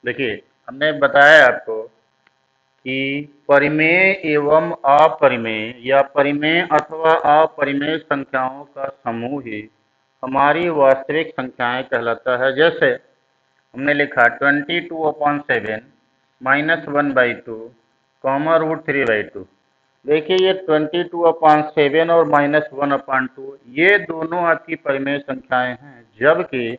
देखिए, हमने बताया आपको कि परिमेय एवं अपरिमेय या परिमेय अथवा अपरिमेय संख्याओं का समूह ही हमारी वास्तविक संख्याएं कहलाता है। जैसे हमने लिखा 22/7 -1/2 √3/2। देखिए, ये 22/7 और -1/2 ये दोनों आपकी परिमेय संख्याएं हैं, जबकि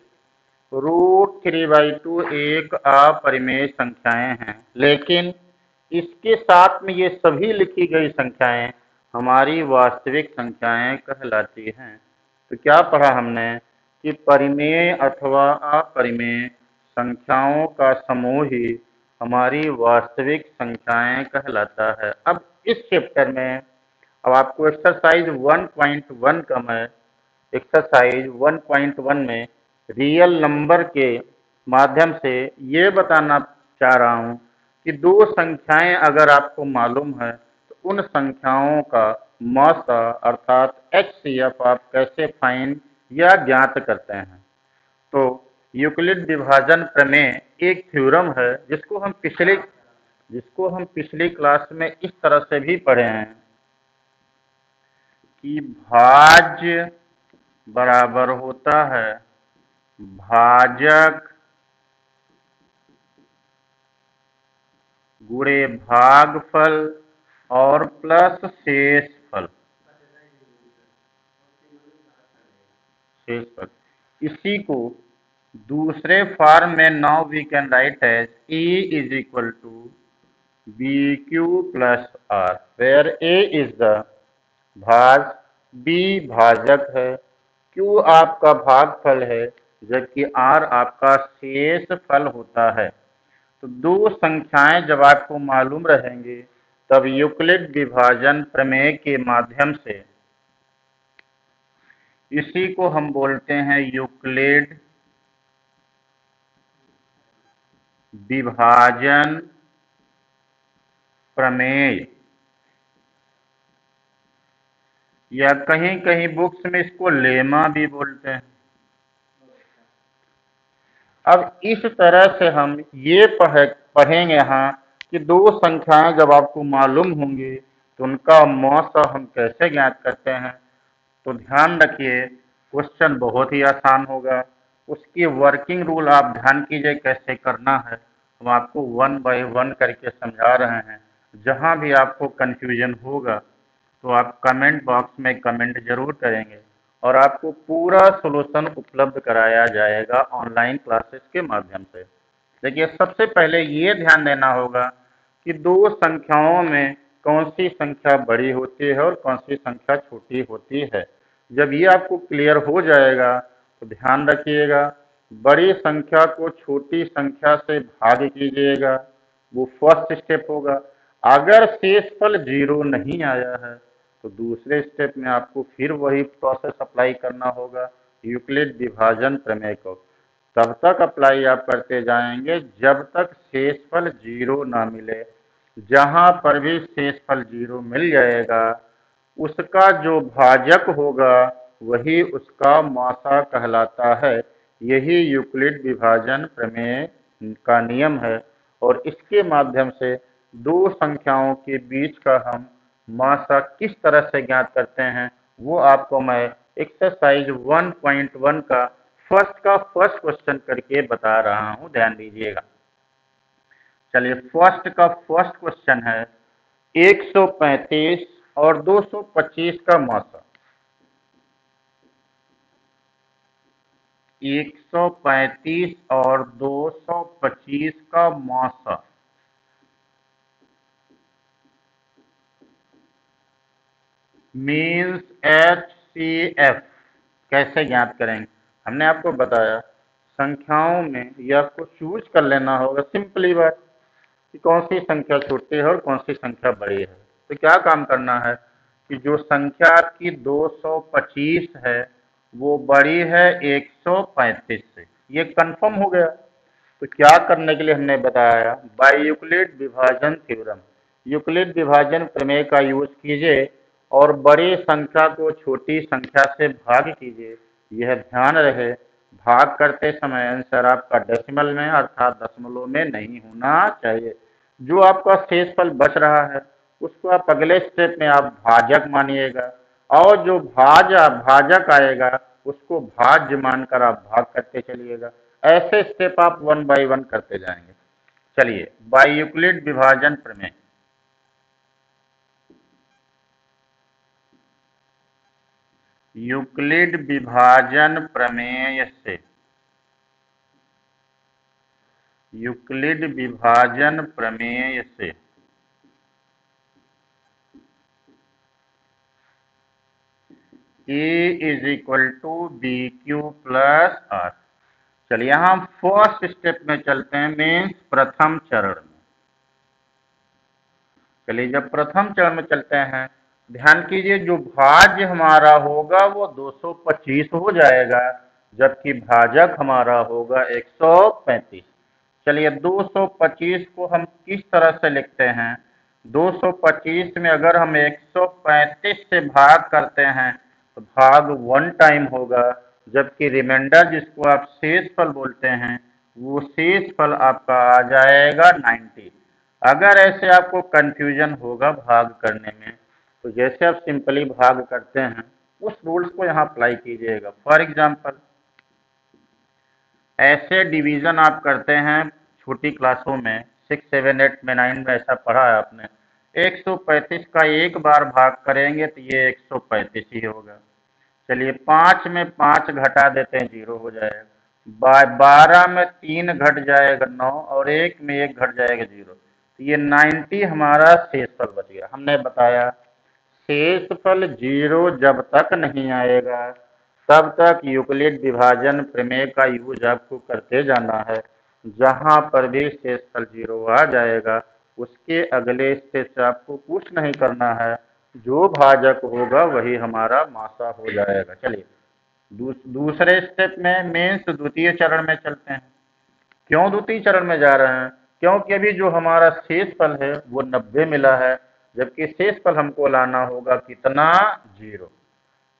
√3/2 एक अपरिमेय संख्याएं हैं। लेकिन इसके साथ में ये सभी लिखी गई संख्याएं हमारी वास्तविक संख्याएं कहलाती हैं। तो क्या पढ़ा हमने कि परिमेय अथवा अपरिमेय संख्याओं का समूह ही हमारी वास्तविक संख्याएं कहलाता है। अब इस चैप्टर में अब आपको एक्सरसाइज 1.1 का मैं एक्सरसाइज 1.1 में रियल नंबर के माध्यम से ये बताना चाह रहा हूँ कि दो संख्याएं अगर आपको मालूम है तो उन संख्याओं का मौसा अर्थात HCF आप कैसे फाइंड या ज्ञात करते हैं। तो यूक्लिड विभाजन प्रमेय एक थ्योरम है जिसको हम पिछली क्लास में इस तरह से भी पढ़े हैं कि भाज्य बराबर होता है भाजक गुणे भागफल और प्लस शेषफल। इसी को दूसरे फॉर्म में now we can write as A is equal to BQ plus R, where A is the भाज, B भाजक है, Q आपका भागफल है, जबकि R आपका शेषफल होता है। तो दो संख्याएं जब आपको मालूम रहेंगे तब यूक्लिड विभाजन प्रमेय के माध्यम से इसी को हम बोलते हैं यूक्लिड विभाजन प्रमेय, या कहीं कहीं बुक्स में इसको लेमा भी बोलते हैं। अब इस तरह से हम ये पढ़ेंगे यहाँ कि दो संख्याएं जब आपको मालूम होंगी तो उनका मौसा हम कैसे ज्ञात करते हैं। तो ध्यान रखिए, क्वेश्चन बहुत ही आसान होगा, उसकी वर्किंग रूल आप ध्यान कीजिए कैसे करना है। हम आपको 1 बाय 1 करके समझा रहे हैं। जहां भी आपको कंफ्यूजन होगा तो आप कमेंट बॉक्स में कमेंट जरूर करेंगे और आपको पूरा सॉल्यूशन उपलब्ध कराया जाएगा ऑनलाइन क्लासेस के माध्यम से। देखिए, सबसे पहले ये ध्यान देना होगा कि दो संख्याओं में कौन सी संख्या बड़ी होती है और कौन सी संख्या छोटी होती है। जब ये आपको क्लियर हो जाएगा तो ध्यान रखिएगा, बड़ी संख्या को छोटी संख्या से भाग कीजिएगा, वो फर्स्ट स्टेप होगा। अगर शेषफल 0 नहीं आया है तो दूसरे स्टेप में आपको फिर वही प्रोसेस अप्लाई करना होगा यूक्लिड विभाजन प्रमेय को। तब तक अप्लाई आप करते जाएंगे जब तक शेषफल 0 ना मिले। जहां पर भी शेषफल 0 मिल जाएगा उसका जो भाजक होगा वही उसका मौसा कहलाता है। यही यूक्लिड विभाजन प्रमेय का नियम है और इसके माध्यम से दो संख्याओं के बीच का हम मौसा किस तरह से ज्ञात करते हैं वो आपको मैं एक्सरसाइज 1.1 का फर्स्ट क्वेश्चन करके बता रहा हूं, ध्यान दीजिएगा। चलिए, फर्स्ट क्वेश्चन है 135 और 225 का मौसा। 135 और 225 का मौसा मीन्स HCF कैसे ज्ञात करेंगे। हमने आपको बताया संख्याओं में ये आपको चूज कर लेना होगा, सिंपली बात, कि कौन सी संख्या छोटी है और कौन सी संख्या बड़ी है। तो क्या काम करना है कि जो संख्या आपकी 225 है वो बड़ी है 135 से, ये कंफर्म हो गया। तो क्या करने के लिए हमने बताया, बाय यूक्लिड विभाजन थ्योरम, यूक्लिड विभाजन प्रमेय का यूज कीजिए और बड़ी संख्या को छोटी संख्या से भाग कीजिए। यह ध्यान रहे, भाग करते समय आंसर आपका डेसिमल में अर्थात दशमलव में नहीं होना चाहिए। जो आपका शेषफल बच रहा है उसको आप अगले स्टेप में आप भाजक मानिएगा और जो भाजक आएगा उसको भाज्य मानकर आप भाग करते चलिएगा। ऐसे स्टेप आप 1 बाय 1 करते जाएंगे। चलिए, बाय यूक्लिड विभाजन प्रमेय। यूक्लिड विभाजन प्रमेय से यूक्लिड विभाजन प्रमेय से A is equal to B Q plus R. चलिए यहां हम फर्स्ट स्टेप में चलते हैं, मीन्स प्रथम चरण में। चलिए जब प्रथम चरण में चलते हैं, ध्यान कीजिए जो भाज्य हमारा होगा वो 225 हो जाएगा, जबकि भाजक हमारा होगा 135। चलिए 225 को हम किस तरह से लिखते हैं? 225 में अगर हम 135 से भाग करते हैं तो भाग 1 टाइम होगा, जबकि रिमाइंडर जिसको आप शेषफल बोलते हैं वो शेषफल आपका आ जाएगा 90। अगर ऐसे आपको कंफ्यूजन होगा भाग करने में तो जैसे आप सिंपली भाग करते हैं उस रूल्स को यहाँ अप्लाई कीजिएगा। फॉर एग्जाम्पल, ऐसे डिवीजन आप करते हैं छोटी क्लासों में 6, 7, 8 में, 9 में ऐसा पढ़ा है आपने। 135 का एक बार भाग करेंगे तो ये 135 ही होगा। चलिए 5 में 5 घटा देते हैं, 0 हो जाएगा। 12 में 3 घट जाएगा 9 और 1 में 1 घट जाएगा 0। तो ये 90 हमारा शेषफल बच गया। हमने बताया शेषफल 0 जब तक नहीं आएगा तब तक यूक्लिड विभाजन प्रमेय का यूज आपको करते जाना है। जहां पर भी शेषफल 0 आ जाएगा उसके अगले स्टेप से आपको कुछ नहीं करना है, जो भाजक होगा वही हमारा मासा हो जाएगा। चलिए दूसरे स्टेप में मीन्स द्वितीय चरण में चलते हैं। क्यों द्वितीय चरण में जा रहे हैं? क्योंकि अभी जो हमारा शेषफल है वो 90 मिला है, जबकि शेषफल हमको लाना होगा कितना? 0।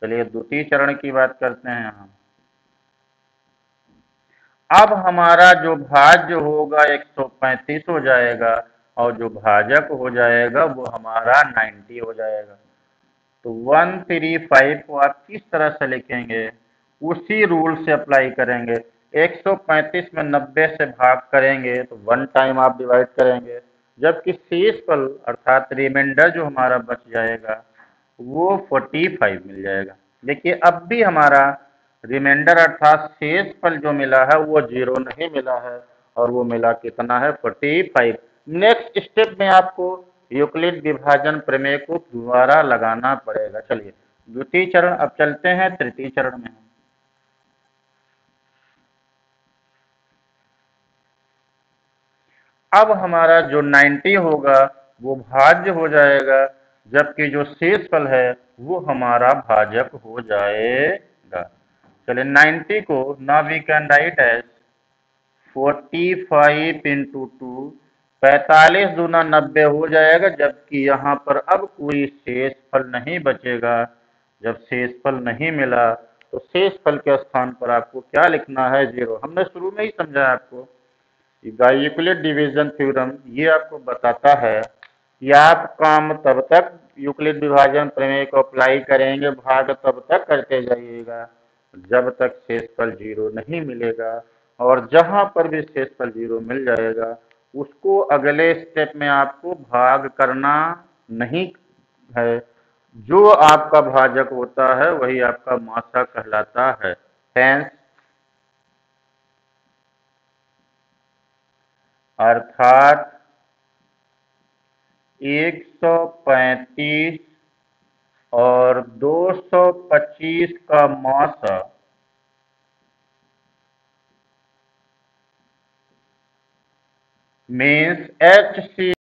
चलिए द्वितीय चरण की बात करते हैं हम। अब हमारा जो भाज्य होगा 135 हो जाएगा और जो भाजक हो जाएगा वो हमारा 90 हो जाएगा। तो 135 को आप किस तरह से लिखेंगे? उसी रूल से अप्लाई करेंगे। 135 में 90 से भाग करेंगे तो 1 टाइम आप डिवाइड करेंगे, जबकि शेषफल अर्थात रिमाइंडर जो हमारा बच जाएगा वो 45 मिल जाएगा। देखिए अब भी हमारा रिमाइंडर अर्थात शेषफल जो मिला है वो 0 नहीं मिला है और वो मिला कितना है? 45। नेक्स्ट स्टेप में आपको यूक्लिड विभाजन प्रमेय को दोबारा लगाना पड़ेगा। चलिए द्वितीय चरण, अब चलते हैं तृतीय चरण में। अब हमारा जो 90 होगा वो भाज्य हो जाएगा, जबकि जो शेषफल है वो हमारा भाजक हो जाएगा। चलिए 90 को ना we can write as 45 into 2, 45 दूना 90 हो जाएगा, जबकि यहाँ पर अब कोई शेषफल नहीं बचेगा। जब शेषफल नहीं मिला तो शेषफल के स्थान पर आपको क्या लिखना है? 0। हमने शुरू में ही समझाया आपको यूक्लिड डिवीजन थ्योरम ये आपको बताता है कि आप काम तब तक यूक्लिड विभाजन प्रमेय को अप्लाई करेंगे, भाग तब तक करते जाइएगा जब तक शेषफल 0 नहीं मिलेगा, और जहां पर भी शेषफल 0 मिल जाएगा उसको अगले स्टेप में आपको भाग करना नहीं है। जो आपका भाजक होता है वही आपका मासा कहलाता है। हेंस अर्थात 135 और 225 का मासा मीन्स HC